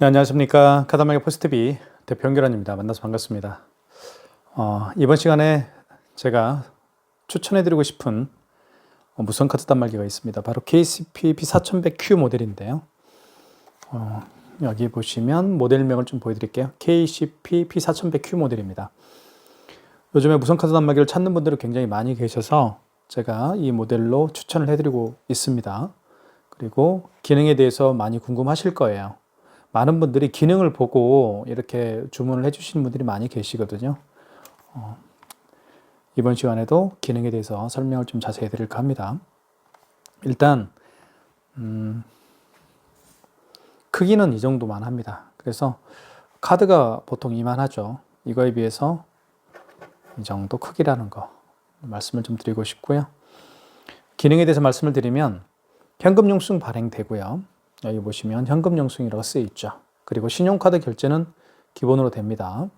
네, 안녕하십니까. 카드마켓 포스트비 대표 연결원입니다. 만나서 반갑습니다. 이번 시간에 제가 추천해드리고 싶은 무선 카드 단말기가 있습니다. 바로 KCP P4100Q 모델인데요. 여기 보시면 모델명을 좀 보여드릴게요. KCP P4100Q 모델입니다. 요즘에 무선 카드 단말기를 찾는 분들이 굉장히 많이 계셔서 제가 이 모델로 추천을 해드리고 있습니다. 그리고 기능에 대해서 많이 궁금하실 거예요. 많은 분들이 기능을 보고 이렇게 주문을 해주시는 분들이 많이 계시거든요. 이번 시간에도 기능에 대해서 설명을 좀 자세히 해드릴까 합니다. 일단 크기는 이 정도만 합니다. 그래서 카드가 보통 이만하죠. 이거에 비해서 이 정도 크기라는 거 말씀을 좀 드리고 싶고요. 기능에 대해서 말씀을 드리면 현금 영수증 발행되고요. 여기 보시면 현금 영수증이라고 쓰여 있죠. 그리고 신용카드 결제는 기본으로 됩니다.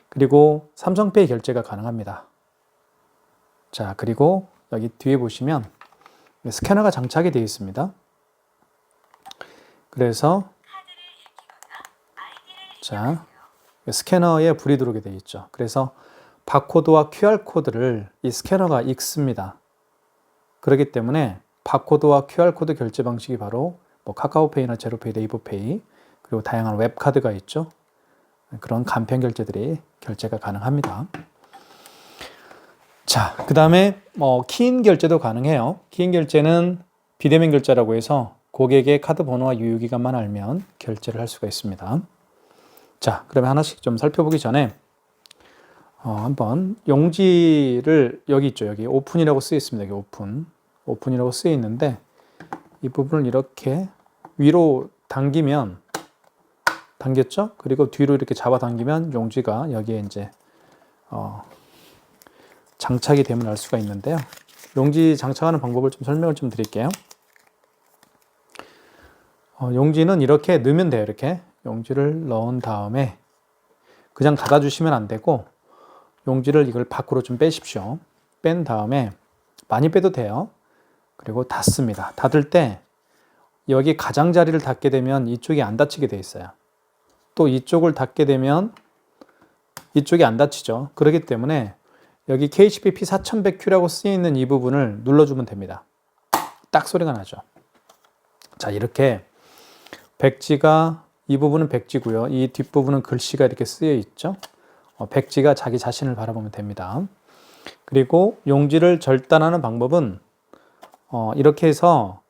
그리고 삼성페이 결제가 가능합니다. 자, 그리고 여기 뒤에 보시면 스캐너가 장착이 되어 있습니다. 그래서 자, 스캐너에 불이 들어오게 되어 있죠. 그래서 바코드와 QR코드를 이 스캐너가 읽습니다. 그렇기 때문에 바코드와 QR코드 결제 방식이 바로 카카오페이나 제로페이, 네이버페이, 그리고 다양한 웹카드가 있죠. 그런 간편 결제들이 결제가 가능합니다. 자, 그 다음에 키인 결제도 가능해요. 키인 결제는 비대면 결제라고 해서 고객의 카드 번호와 유효기간만 알면 결제를 할 수가 있습니다. 자, 그러면 하나씩 좀 살펴보기 전에 한번 용지를 여기 있죠. 여기 오픈이라고 쓰여 있습니다. 여기 오픈이라고 쓰여 있는데 이 부분을 이렇게 위로 당기면 당겼죠? 그리고 뒤로 이렇게 잡아당기면 용지가 여기에 이제 장착이 되면 알 수가 있는데요. 용지 장착하는 방법을 좀 설명을 좀 드릴게요. 용지는 이렇게 넣으면 돼요. 이렇게 용지를 넣은 다음에 그냥 닫아주시면 안 되고 용지를 이걸 밖으로 좀 빼십시오. 뺀 다음에 많이 빼도 돼요. 그리고 닫습니다. 닫을 때 여기 가장자리를 닫게 되면 이쪽이 안 닫히게 돼 있어요. 또 이쪽을 닫게 되면 이쪽이 안 닫히죠. 그렇기 때문에 여기 KCP P4100Q라고 쓰여 있는 이 부분을 눌러주면 됩니다. 딱 소리가 나죠. 자, 이렇게 백지가 이 부분은 백지고요. 이 뒷부분은 글씨가 이렇게 쓰여 있죠. 백지가 자기 자신을 바라보면 됩니다. 그리고 용지를 절단하는 방법은 이렇게 해서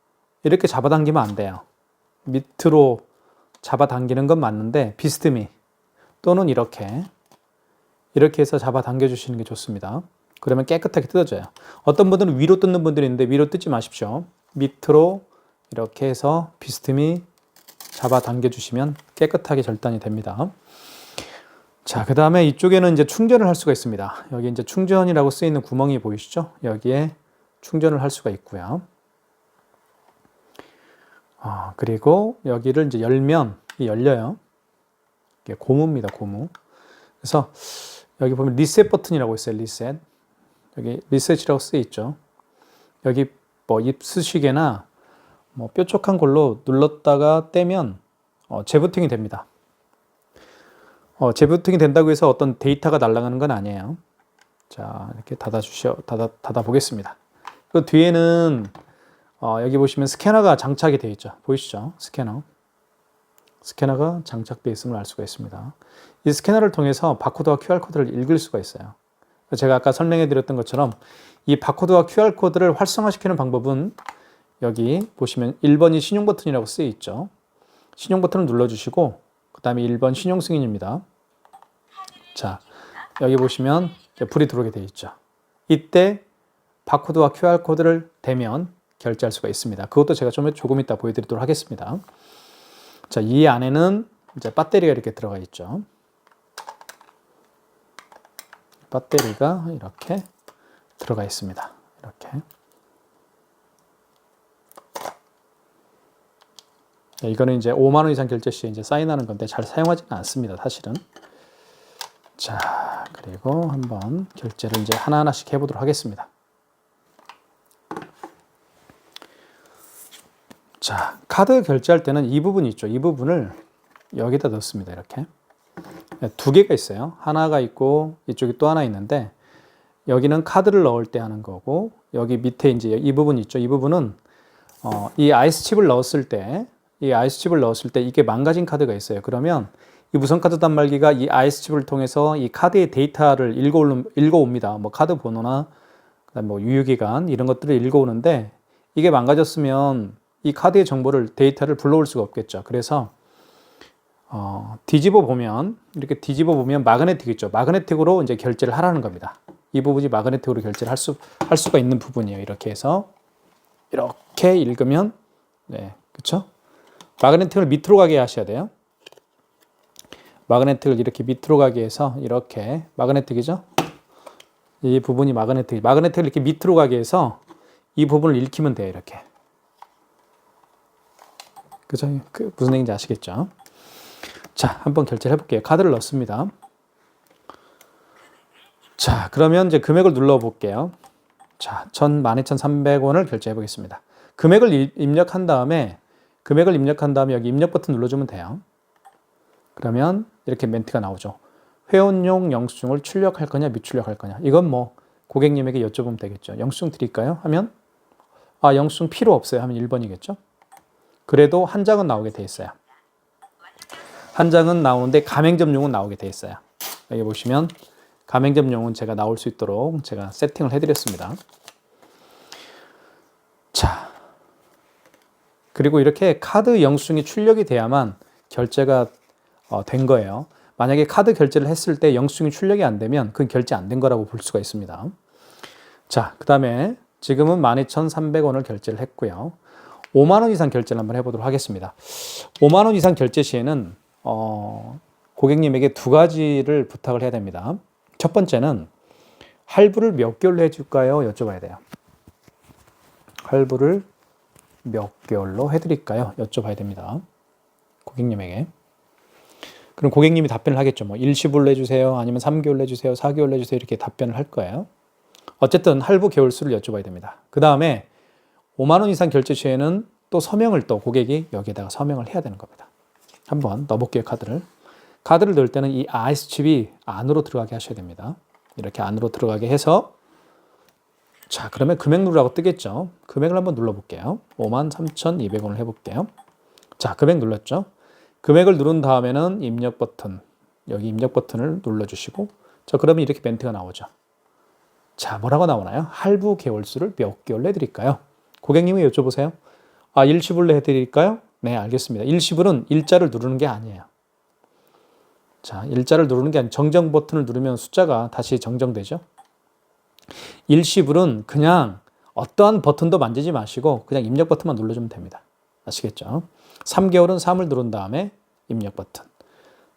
이렇게 잡아당기면 안 돼요. 밑으로 잡아당기는 건 맞는데 비스듬히 또는 이렇게 해서 잡아당겨 주시는 게 좋습니다. 그러면 깨끗하게 뜯어져요. 어떤 분들은 위로 뜯는 분들이 있는데 위로 뜯지 마십시오. 밑으로 이렇게 해서 비스듬히 잡아당겨 주시면 깨끗하게 절단이 됩니다. 자, 그 다음에 이쪽에는 이제 충전을 할 수가 있습니다. 여기 이제 충전이라고 쓰여 있는 구멍이 보이시죠? 여기에 충전을 할 수가 있고요. 그리고 여기를 이제 열면 열려요. 이게 고무입니다, 고무. 그래서 여기 보면 리셋 버튼이라고 있어요, 리셋. 여기 리셋이라고 쓰여 있죠. 여기 입수시개나 뾰족한 걸로 눌렀다가 떼면 재부팅이 됩니다. 재부팅이 된다고 해서 어떤 데이터가 날아가는 건 아니에요. 자, 이렇게 닫아 보겠습니다. 그 뒤에는 여기 보시면 스캐너가 장착이 되어 있죠. 보이시죠? 스캐너가 장착되어 있음을 알 수가 있습니다. 이 스캐너를 통해서 바코드와 QR코드를 읽을 수가 있어요. 제가 아까 설명해 드렸던 것처럼 이 바코드와 QR코드를 활성화시키는 방법은 여기 보시면 1번이 신용 버튼이라고 쓰여 있죠. 신용 버튼을 눌러주시고 그 다음에 1번 신용 승인입니다. 자, 여기 보시면 불이 들어오게 되어 있죠. 이때 바코드와 QR코드를 대면 결제할 수가 있습니다. 그것도 제가 조금 이따 보여드리도록 하겠습니다. 자, 이 안에는 이제 배터리가 이렇게 들어가 있죠. 배터리가 이렇게 들어가 있습니다. 이렇게. 이거는 이제 5만 원 이상 결제 시에 이제 사인하는 건데 잘 사용하지는 않습니다, 사실은. 자, 그리고 한번 결제를 이제 하나하나씩 해보도록 하겠습니다. 자, 카드 결제할 때는 이 부분이 있죠. 이 부분을 여기다 넣습니다. 이렇게. 두 개가 있어요. 하나가 있고 이쪽에 또 하나 있는데 여기는 카드를 넣을 때 하는 거고 여기 밑에 이제 이 부분 있죠. 이 부분은 이 아이스칩을 넣었을 때 이게 망가진 카드가 있어요. 그러면 이 무선 카드 단말기가 이 아이스칩을 통해서 이 카드의 데이터를 읽어옵니다. 뭐 카드 번호나 그다음 뭐 유효기간 이런 것들을 읽어오는데 이게 망가졌으면 이 카드의 데이터를 불러올 수가 없겠죠. 그래서 이렇게 뒤집어 보면 마그네틱 있죠. 마그네틱으로 이제 결제를 하라는 겁니다. 이 부분이 마그네틱으로 결제를 할 수가 있는 부분이에요. 이렇게 해서 이렇게 읽으면 네, 그렇죠? 마그네틱을 밑으로 가게 하셔야 돼요. 마그네틱을 이렇게 밑으로 가게 해서 이렇게 마그네틱이죠. 이 부분이 마그네틱을 이렇게 밑으로 가게 해서 이 부분을 읽히면 돼요. 이렇게. 그죠? 무슨 얘기인지 아시겠죠? 자, 한번 결제를 해볼게요. 카드를 넣습니다. 자, 그러면 이제 금액을 눌러볼게요. 자, 12,300원을 결제해 보겠습니다. 금액을 입력한 다음에 여기 입력 버튼 눌러주면 돼요. 그러면 이렇게 멘트가 나오죠. 회원용 영수증을 출력할 거냐, 미출력할 거냐. 이건 뭐 고객님에게 여쭤보면 되겠죠. 영수증 드릴까요? 하면 영수증 필요 없어요. 하면 1번이겠죠. 그래도 한 장은 나오게 돼 있어요. 한 장은 나오는데 가맹점용은 나오게 돼 있어요. 여기 보시면 가맹점용은 제가 나올 수 있도록 제가 세팅을 해드렸습니다. 자, 그리고 이렇게 카드 영수증이 출력이 돼야만 결제가 된 거예요. 만약에 카드 결제를 했을 때 영수증이 출력이 안 되면 그건 결제 안 된 거라고 볼 수가 있습니다. 자, 그 다음에 지금은 12,300원을 결제를 했고요. 5만 원 이상 결제를 한번 해보도록 하겠습니다. 5만 원 이상 결제 시에는 고객님에게 두 가지를 부탁을 해야 됩니다. 첫 번째는 할부를 몇 개월로 해줄까요? 여쭤봐야 돼요. 할부를 몇 개월로 해드릴까요? 여쭤봐야 됩니다. 고객님에게. 그럼 고객님이 답변을 하겠죠. 뭐 일시불로 해주세요. 아니면 3개월로 해주세요. 4개월로 해주세요. 이렇게 답변을 할 거예요. 어쨌든 할부 개월수를 여쭤봐야 됩니다. 그 다음에 5만 원 이상 결제 시에는 또 서명을 고객이 여기에다가 서명을 해야 되는 겁니다. 한번 넣어볼게요. 카드를 넣을 때는 이 아이스칩이 안으로 들어가게 하셔야 됩니다. 이렇게 안으로 들어가게 해서 자, 그러면 금액 누르라고 뜨겠죠. 금액을 한번 눌러볼게요. 53,200원을 해볼게요. 자, 금액 눌렀죠. 금액을 누른 다음에는 입력 버튼, 여기 입력 버튼을 눌러주시고 자, 그러면 이렇게 멘트가 나오죠. 자, 뭐라고 나오나요? 할부 개월수를 몇 개월로 해드릴까요? 고객님이 여쭤보세요. 일시불로 해드릴까요? 네, 알겠습니다. 일시불은 일자를 누르는 게 아니에요. 자, 일자를 누르는 게 아니라 정정 버튼을 누르면 숫자가 다시 정정되죠. 일시불은 그냥 어떠한 버튼도 만지지 마시고 그냥 입력 버튼만 눌러주면 됩니다. 아시겠죠? 3개월은 3을 누른 다음에 입력 버튼.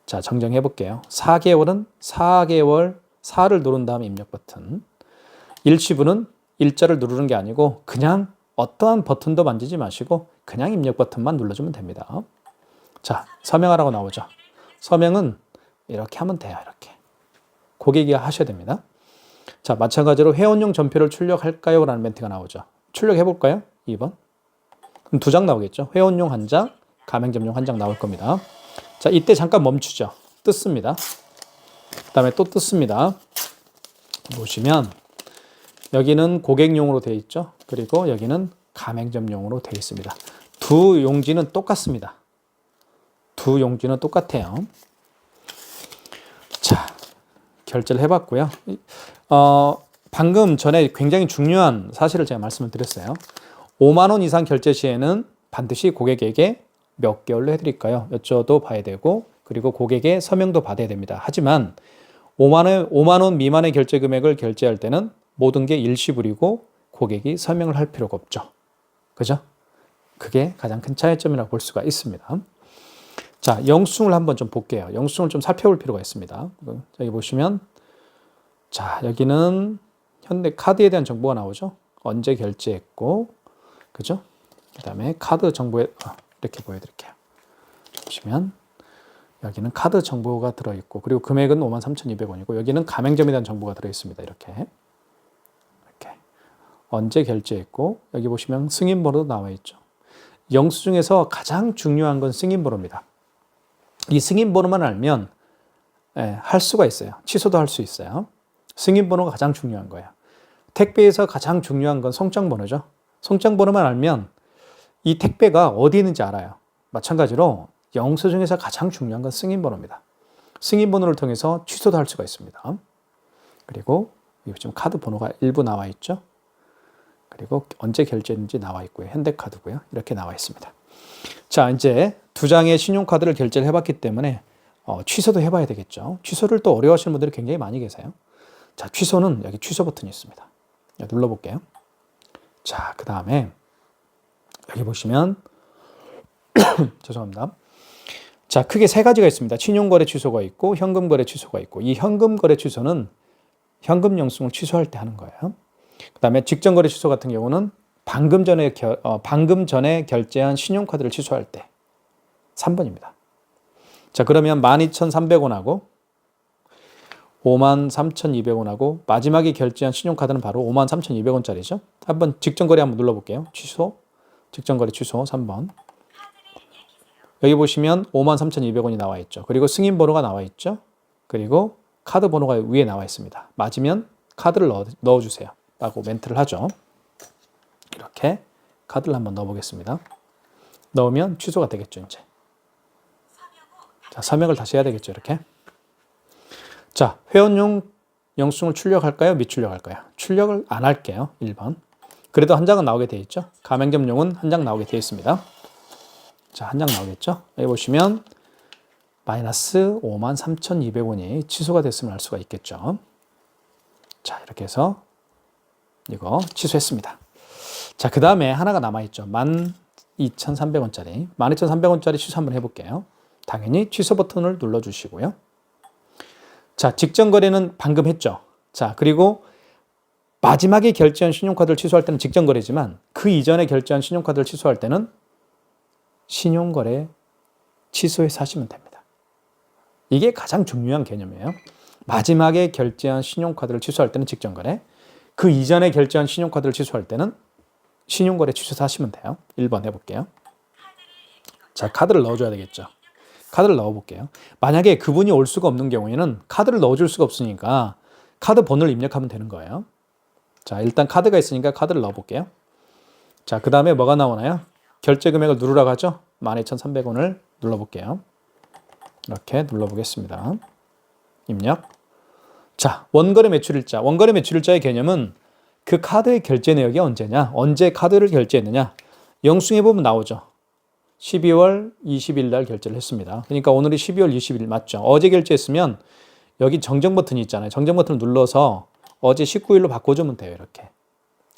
자, 정정해 볼게요. 4개월은 4를 누른 다음에 입력 버튼. 일시불은 일자를 누르는 게 아니고 그냥 어떠한 버튼도 만지지 마시고 그냥 입력 버튼만 눌러주면 됩니다. 자, 서명하라고 나오죠. 서명은 이렇게 하면 돼요. 이렇게. 고객이 하셔야 됩니다. 자, 마찬가지로 회원용 전표를 출력할까요? 라는 멘트가 나오죠. 출력해 볼까요? 2번. 그럼 2장 나오겠죠. 회원용 1장, 가맹점용 1장 나올 겁니다. 자, 이때 잠깐 멈추죠. 뜯습니다. 그 다음에 또 뜯습니다. 보시면 여기는 고객용으로 되어 있죠. 그리고 여기는 가맹점용으로 되어 있습니다. 두 용지는 똑같습니다. 두 용지는 똑같아요. 자, 결제를 해봤고요. 방금 전에 굉장히 중요한 사실을 제가 말씀을 드렸어요. 5만 원 이상 결제 시에는 반드시 고객에게 몇 개월로 해드릴까요? 여쭤도 봐야 되고 그리고 고객의 서명도 받아야 됩니다. 하지만 5만 원 미만의 결제 금액을 결제할 때는 모든 게 일시불이고 고객이 서명을 할 필요가 없죠. 그죠? 그게 가장 큰 차이점이라고 볼 수가 있습니다. 자, 영수증을 한번 좀 볼게요. 영수증을 좀 살펴볼 필요가 있습니다. 여기 보시면 자, 여기는 현대카드에 대한 정보가 나오죠. 언제 결제했고 그죠? 그 다음에 카드 정보에 이렇게 보여드릴게요. 보시면 여기는 카드 정보가 들어있고 그리고 금액은 53,200원이고 여기는 가맹점에 대한 정보가 들어있습니다. 이렇게 언제 결제했고 여기 보시면 승인번호도 나와 있죠. 영수증에서 가장 중요한 건 승인번호입니다. 이 승인번호만 알면 할 수가 있어요. 취소도 할 수 있어요. 승인번호가 가장 중요한 거예요. 택배에서 가장 중요한 건 송장번호죠. 송장번호만 알면 이 택배가 어디 있는지 알아요. 마찬가지로 영수 중에서 가장 중요한 건 승인번호입니다. 승인번호를 통해서 취소도 할 수가 있습니다. 그리고 지금 카드 번호가 일부 나와 있죠. 그리고 언제 결제했는지 나와 있고요. 현대카드고요. 이렇게 나와 있습니다. 자, 이제 두 장의 신용카드를 결제를 해봤기 때문에 취소도 해봐야 되겠죠. 취소를 또 어려워하시는 분들이 굉장히 많이 계세요. 자, 취소는 여기 취소 버튼이 있습니다. 눌러볼게요. 자, 그 다음에 여기 보시면 죄송합니다. 자, 크게 세 가지가 있습니다. 신용거래 취소가 있고 현금거래 취소가 있고, 이 현금거래 취소는 현금 영수증을 취소할 때 하는 거예요. 그 다음에 직전거래 취소 같은 경우는 방금 전에 결제한 신용카드를 취소할 때 3번입니다. 자, 그러면 12,300원하고 53,200원하고 마지막에 결제한 신용카드는 바로 53,200원짜리죠. 한번 직전거래 한번 눌러볼게요. 취소, 직전거래 취소 3번. 여기 보시면 53,200원이 나와 있죠. 그리고 승인번호가 나와 있죠. 그리고 카드 번호가 위에 나와 있습니다. 맞으면 카드를 넣어주세요 라고 멘트를 하죠. 이렇게 카드를 한번 넣어보겠습니다. 넣으면 취소가 되겠죠. 이제 자, 서명을 다시 해야 되겠죠. 이렇게. 자, 회원용 영수증을 출력할까요? 미출력할까요? 출력을 안 할게요. 1번. 그래도 한 장은 나오게 되어 있죠. 가맹점용은 한 장 나오게 되어 있습니다. 자, 한 장 나오겠죠. 여기 보시면 마이너스 53,200원이 취소가 됐으면 알 수가 있겠죠. 자, 이렇게 해서 이거 취소했습니다. 자, 그 다음에 하나가 남아있죠. 12,300원짜리. 12,300원짜리 취소 한번 해볼게요. 당연히 취소 버튼을 눌러주시고요. 자, 직전 거래는 방금 했죠. 자, 그리고 마지막에 결제한 신용카드를 취소할 때는 직전 거래지만 그 이전에 결제한 신용카드를 취소할 때는 신용거래 취소해서 하시면 됩니다. 이게 가장 중요한 개념이에요. 마지막에 결제한 신용카드를 취소할 때는 직전 거래, 그 이전에 결제한 신용카드를 취소할 때는 신용거래 취소해서 하시면 돼요. 1번 해볼게요. 자, 카드를 넣어줘야 되겠죠. 카드를 넣어볼게요. 만약에 그분이 올 수가 없는 경우에는 카드를 넣어줄 수가 없으니까 카드 번호를 입력하면 되는 거예요. 자, 일단 카드가 있으니까 카드를 넣어볼게요. 자, 그 다음에 뭐가 나오나요? 결제 금액을 누르라고 하죠. 12,300원을 눌러볼게요. 이렇게 눌러보겠습니다. 입력. 자, 원거래 매출일자. 원거래 매출일자의 개념은 그 카드의 결제 내역이 언제냐, 언제 카드를 결제했느냐. 영수증에 보면 나오죠. 12월 20일 날 결제를 했습니다. 그러니까 오늘이 12월 20일 맞죠. 어제 결제했으면 여기 정정 버튼이 있잖아요. 정정 버튼을 눌러서 어제 19일로 바꿔주면 돼요. 이렇게.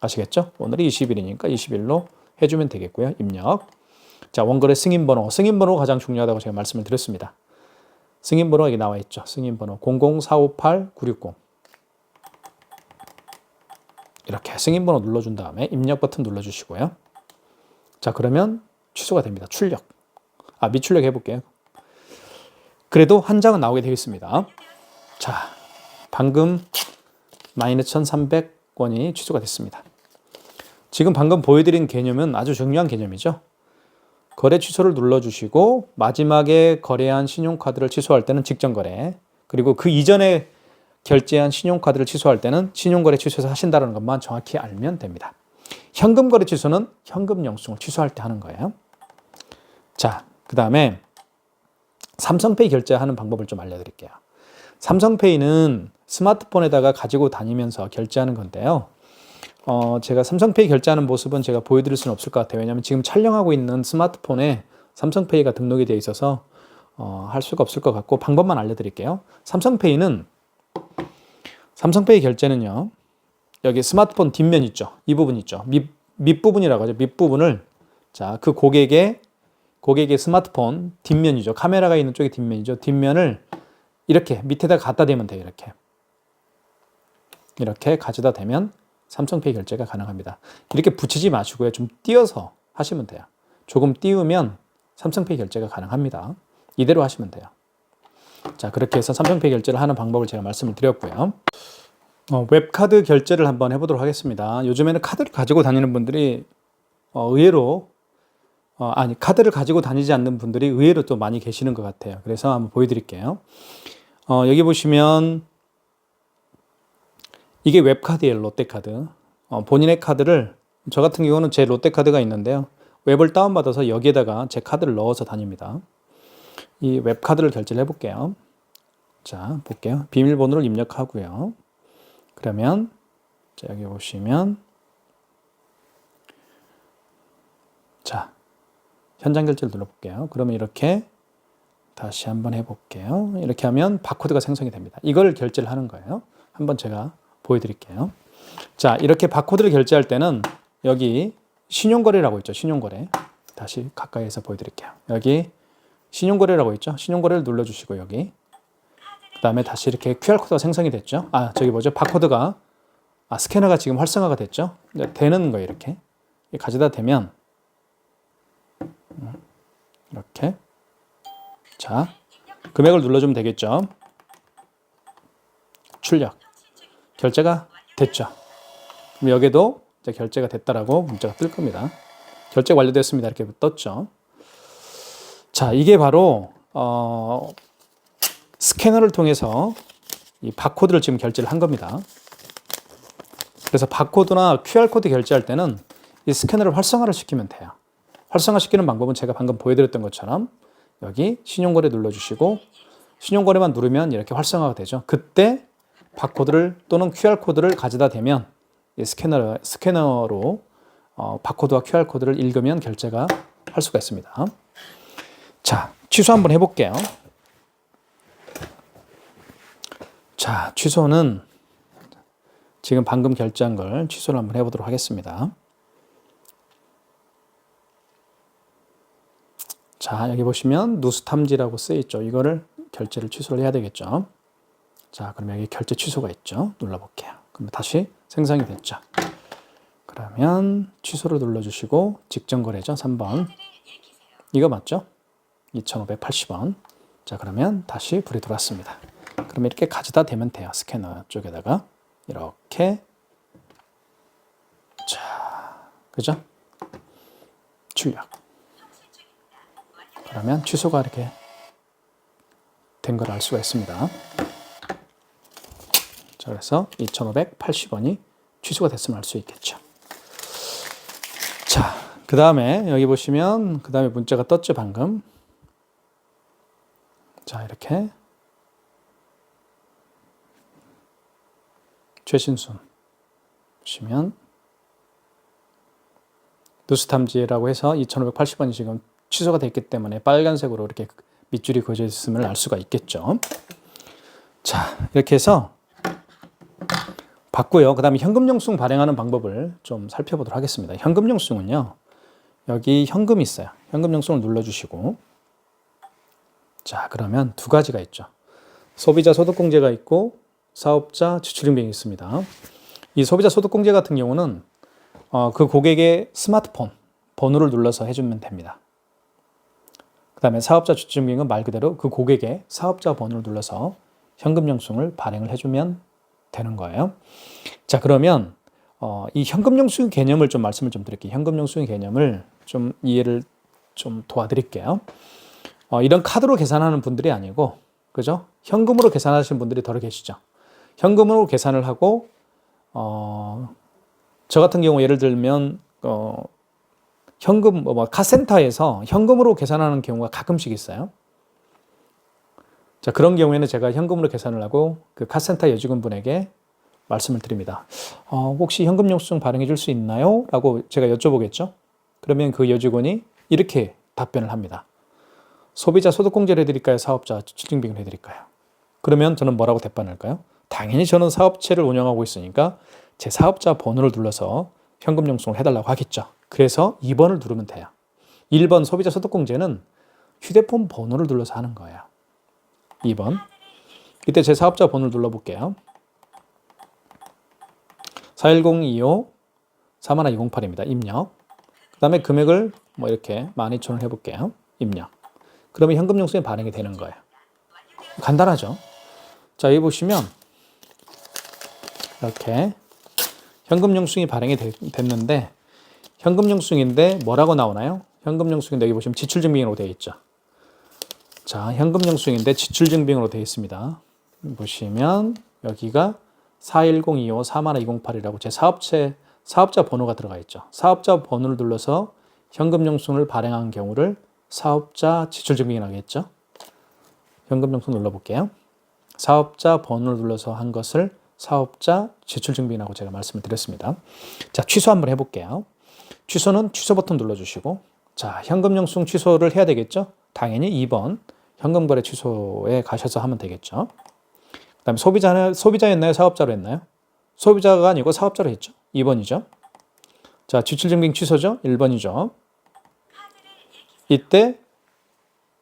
아시겠죠? 오늘이 20일이니까 20일로 해주면 되겠고요. 입력. 자, 원거래 승인번호. 승인번호가 가장 중요하다고 제가 말씀을 드렸습니다. 승인번호가 여기 나와 있죠. 승인번호 00458-960. 이렇게 승인번호 눌러준 다음에 입력 버튼 눌러주시고요. 자, 그러면 취소가 됩니다. 출력. 미출력 해볼게요. 그래도 한 장은 나오게 되겠습니다. 자, 방금 마이너스 1,300원이 취소가 됐습니다. 지금 방금 보여드린 개념은 아주 중요한 개념이죠. 거래 취소를 눌러주시고 마지막에 거래한 신용카드를 취소할 때는 직전 거래, 그리고 그 이전에 결제한 신용카드를 취소할 때는 신용거래 취소해서 하신다는 것만 정확히 알면 됩니다. 현금거래 취소는 현금 영수증을 취소할 때 하는 거예요. 자, 그 다음에 삼성페이 결제하는 방법을 좀 알려드릴게요. 삼성페이는 스마트폰에다가 가지고 다니면서 결제하는 건데요. 제가 삼성페이 결제하는 모습은 제가 보여드릴 수는 없을 것 같아요. 왜냐하면 지금 촬영하고 있는 스마트폰에 삼성페이가 등록이 되어 있어서 할 수가 없을 것 같고, 방법만 알려드릴게요. 삼성페이 결제는요, 여기 스마트폰 뒷면 있죠. 이 부분 있죠. 밑부분이라고 하죠. 밑부분을, 자, 그 고객의 스마트폰 뒷면이죠. 카메라가 있는 쪽이 뒷면이죠. 뒷면을 이렇게 밑에다 갖다 대면 돼요. 이렇게 가져다 대면 삼성페이 결제가 가능합니다. 이렇게 붙이지 마시고요. 좀 띄어서 하시면 돼요. 조금 띄우면 삼성페이 결제가 가능합니다. 이대로 하시면 돼요. 자, 그렇게 해서 삼성페이 결제를 하는 방법을 제가 말씀을 드렸고요. 웹카드 결제를 한번 해보도록 하겠습니다. 요즘에는 카드를 가지고 다니는 분들이 의외로 카드를 가지고 다니지 않는 분들이 의외로 또 많이 계시는 것 같아요. 그래서 한번 보여드릴게요. 여기 보시면 이게 웹카드예요. 롯데카드. 본인의 카드를, 저 같은 경우는 제 롯데카드가 있는데요. 웹을 다운받아서 여기에다가 제 카드를 넣어서 다닙니다. 이 웹카드를 결제를 해볼게요. 자, 볼게요. 비밀번호를 입력하고요. 그러면 자, 여기 보시면 자, 현장 결제를 눌러볼게요. 그러면 이렇게 다시 한번 해볼게요. 이렇게 하면 바코드가 생성이 됩니다. 이걸 결제를 하는 거예요. 한번 제가 보여드릴게요. 자, 이렇게 바코드를 결제할 때는 여기 신용거래라고 있죠. 신용거래. 다시 가까이에서 보여드릴게요. 여기 신용거래라고 있죠. 신용거래를 눌러주시고 여기 그 다음에 다시 이렇게 QR코드가 생성이 됐죠. 저기 뭐죠? 바코드가 스캐너가 지금 활성화가 됐죠. 되는 거예요. 이렇게 가져다 대면 이렇게 자 금액을 눌러주면 되겠죠. 출력 결제가 됐죠. 그럼 여기도 이제 결제가 됐다라고 문자가 뜰 겁니다. 결제 완료됐습니다. 이렇게 떴죠. 자, 이게 바로 스캐너를 통해서 이 바코드를 지금 결제를 한 겁니다. 그래서 바코드나 QR코드 결제할 때는 이 스캐너를 활성화를 시키면 돼요. 활성화시키는 방법은 제가 방금 보여드렸던 것처럼 여기 신용거래 눌러주시고 신용거래만 누르면 이렇게 활성화가 되죠. 그때 바코드를 또는 QR코드를 가져다 대면 이 스캐너로 바코드와 QR코드를 읽으면 결제가 할 수가 있습니다. 자, 취소 한번 해볼게요. 자, 취소는 지금 방금 결제한 걸 취소를 한번 해보도록 하겠습니다. 자, 여기 보시면 누수 탐지라고 쓰여 있죠. 이거를 결제를 취소를 해야 되겠죠. 자, 그럼 여기 결제 취소가 있죠. 눌러볼게요. 그럼 다시 생성이 됐죠. 그러면 취소를 눌러주시고 직전거래죠. 3번. 이거 맞죠? 2,580원. 자, 그러면 다시 불이 들어왔습니다. 그러면 이렇게 가져다 대면 돼요. 스캐너 쪽에다가 이렇게 자, 그죠? 출력. 그러면 취소가 이렇게 된 걸 알 수가 있습니다. 자, 그래서 2,580원이 취소가 됐으면 알 수 있겠죠. 자, 그 다음에 여기 보시면 그 다음에 문자가 떴죠, 방금. 자, 이렇게 최신순 보시면 누수탐지라고 해서 2,580원이 지금 취소가 됐기 때문에 빨간색으로 이렇게 밑줄이 그어져 있음을 알 수가 있겠죠. 자, 이렇게 해서 봤고요. 그 다음에 현금영수증 발행하는 방법을 좀 살펴보도록 하겠습니다. 현금영수증은요, 여기 현금이 있어요. 현금영수증을 눌러주시고, 자, 그러면 두 가지가 있죠. 소비자 소득공제가 있고 사업자 지출인증이 있습니다. 이 소비자 소득공제 같은 경우는 그 고객의 스마트폰 번호를 눌러서 해주면 됩니다. 그 다음에 사업자 지출인증은 말 그대로 그 고객의 사업자 번호를 눌러서 현금영수증을 발행을 해주면 되는 거예요. 자, 그러면 이 현금영수증 개념을 좀 말씀을 좀 드릴게요. 현금영수증 개념을 좀 이해를 좀 도와드릴게요. 이런 카드로 계산하는 분들이 아니고, 그죠? 현금으로 계산하시는 분들이 더 계시죠. 현금으로 계산을 하고, 저 같은 경우 예를 들면, 현금, 카센터에서 현금으로 계산하는 경우가 가끔씩 있어요. 자, 그런 경우에는 제가 현금으로 계산을 하고 그 카센터 여직원분에게 말씀을 드립니다. 혹시 현금영수증 발행해 줄 수 있나요? 라고 제가 여쭤보겠죠. 그러면 그 여직원이 이렇게 답변을 합니다. 소비자 소득공제를 해드릴까요? 사업자 지출증빙을 해드릴까요? 그러면 저는 뭐라고 대답할까요? 당연히 저는 사업체를 운영하고 있으니까 제 사업자 번호를 눌러서 현금영수증을 해달라고 하겠죠. 그래서 2번을 누르면 돼요. 1번 소비자 소득공제는 휴대폰 번호를 눌러서 하는 거예요. 2번. 이때 제 사업자 번호를 눌러볼게요. 41025-41208입니다. 입력. 그 다음에 금액을 이렇게 12,000원 해볼게요. 입력. 그러면 현금영수증이 발행이 되는 거예요. 간단하죠? 자, 여기 보시면 이렇게 현금영수증이 발행이 됐는데 현금영수증인데 뭐라고 나오나요? 현금 영수증인데 여기 보시면 지출증빙으로 되어 있죠. 자, 현금 영수증인데 지출증빙으로 되어 있습니다. 보시면 여기가 410254-2008이라고 제 사업자 번호가 들어가 있죠. 사업자 번호를 눌러서 현금 영수증을 발행한 경우를 사업자 지출증빙이라고 했죠. 현금 영수증 눌러볼게요. 사업자 번호를 눌러서 한 것을 사업자 지출증빙이라고 제가 말씀을 드렸습니다. 자, 취소 한번 해볼게요. 취소는 취소 버튼 눌러주시고, 자, 현금 영수증 취소를 해야 되겠죠. 당연히 2번 현금거래 취소에 가셔서 하면 되겠죠. 그 다음에 소비자였나요? 사업자로 했나요? 소비자가 아니고 사업자로 했죠. 2번이죠. 자, 지출증빙 취소죠. 1번이죠. 이때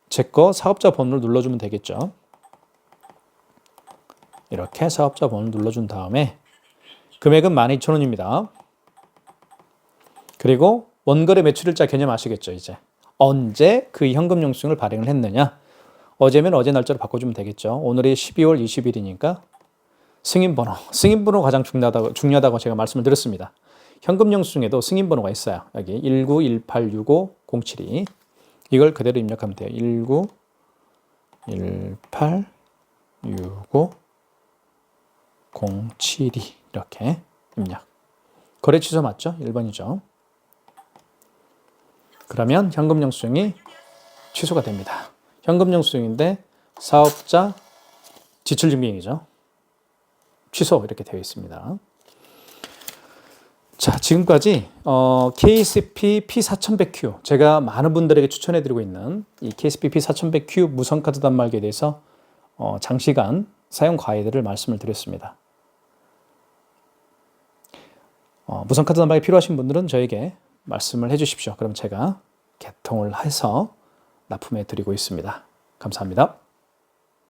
제 거 사업자 번호를 눌러주면 되겠죠. 이렇게 사업자 번호를 눌러준 다음에 금액은 12,000원입니다. 그리고 원거래 매출일자 개념 아시겠죠, 이제. 언제 그 현금 영수증을 발행을 했느냐. 어제면 어제 날짜로 바꿔주면 되겠죠. 오늘이 12월 20일이니까 승인번호 가장 중요하다고 제가 말씀을 드렸습니다. 현금 영수증에도 승인번호가 있어요. 여기 191865-072 이걸 그대로 입력하면 돼요. 191865-072 이렇게 입력. 거래 취소 맞죠? 1번이죠. 그러면 현금 영수증이 취소가 됩니다. 현금 영수증인데 사업자 지출증빙이죠. 취소 이렇게 되어 있습니다. 자, 지금까지 KCP P4100Q 제가 많은 분들에게 추천해드리고 있는 이 KCP P4100Q 무선카드 단말기에 대해서 장시간 사용 가이드를 말씀을 드렸습니다. 무선카드 단말기 필요하신 분들은 저에게 말씀을 해주십시오. 그럼 제가 개통을 해서 납품해 드리고 있습니다. 감사합니다.